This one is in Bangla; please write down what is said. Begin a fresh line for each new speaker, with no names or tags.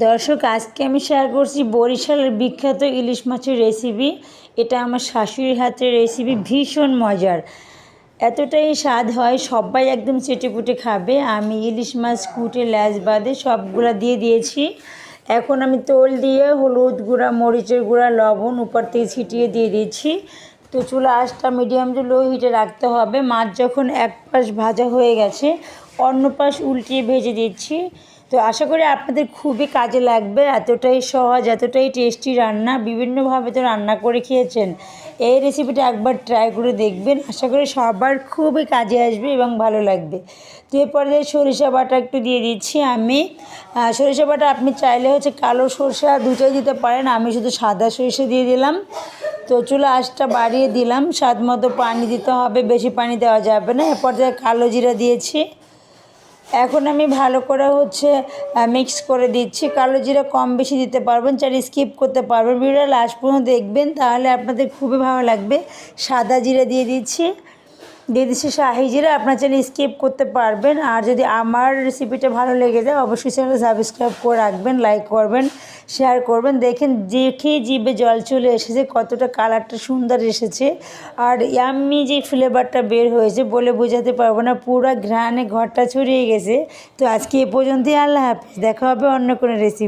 দর্শক, আজকে আমি শেয়ার করছি বরিশালের বিখ্যাত ইলিশ মাছের রেসিপি। এটা আমার শাশুড়ির হাতের রেসিপি, ভীষণ মজার। এতটাই স্বাদ হয়, সবাই একদম চেটেপুটে খাবে। আমি ইলিশ মাছ কুটে ল্যাজ বাদে সবগুলা দিয়ে দিয়েছি। এখন আমি তোল দিয়ে হলুদ গুঁড়া, মরিচের গুঁড়া, লবণ উপর থেকে ছিটিয়ে দিয়ে দিচ্ছি। তো চুলা আঁচটা মিডিয়াম টু লো হিটে রাখতে হবে। মাছ যখন এক পাশ ভাজা হয়ে গেছে, অন্য পাশ উল্টিয়ে ভেজে দিচ্ছি। তো আশা করি আপনাদের খুবই কাজে লাগবে। এতটাই সহজ, এতটাই টেস্টি রান্না, বিভিন্নভাবে তো রান্না করে খেয়েছেন। এই রেসিপিটা একবার ট্রাই করে দেখবেন, আশা করি সবার খুবই কাজে আসবে এবং ভালো লাগবে। তো এরপরে সরিষা বাটা একটু দিয়ে দিচ্ছি আমি। সরিষা বাটা আপনি চাইলে কালো সরষা দুটোই দিতে পারেন, আমি শুধু সাদা সরিষা দিয়ে দিলাম। তো চুলা আঁচটা বাড়িয়ে দিলাম। স্বাদ মতো পানি দিতে হবে, বেশি পানি দেওয়া যাবে না। এরপর কালো জিরা দিয়েছি। এখন আমি ভালো করে মিক্স করে দিচ্ছি। কালো জিরা কম বেশি দিতে পারবেন, চাইলে স্কিপ করতে পারবেন। ভিডিওটা লাস্ট পর্যন্ত দেখবেন, তাহলে আপনাদের খুবই ভালো লাগবে। সাদা জিরা দিয়ে দিচ্ছি শাহি জিরা, আপনার চাইলে স্কিপ করতে পারবেন। আর যদি আমার রেসিপিটা ভালো লেগে যায়, অবশ্যই চ্যানেল সাবস্ক্রাইব করে রাখবেন, লাইক করবেন, শেয়ার করবেন। দেখেন, দেখেই জিভে জল চলে এসেছে, কতটা কালারটা সুন্দর এসেছে। আর ইয়াম্মি যে ফ্লেভারটা বের হয়েছে বলে বোঝাতে পারবো না, পুরো ঘ্রাণে ঘরটা ছড়িয়ে গেছে। তো আজকে এ পর্যন্তই, আল্লাহ হাফিজ। দেখা হবে অন্য কোনো রেসিপি।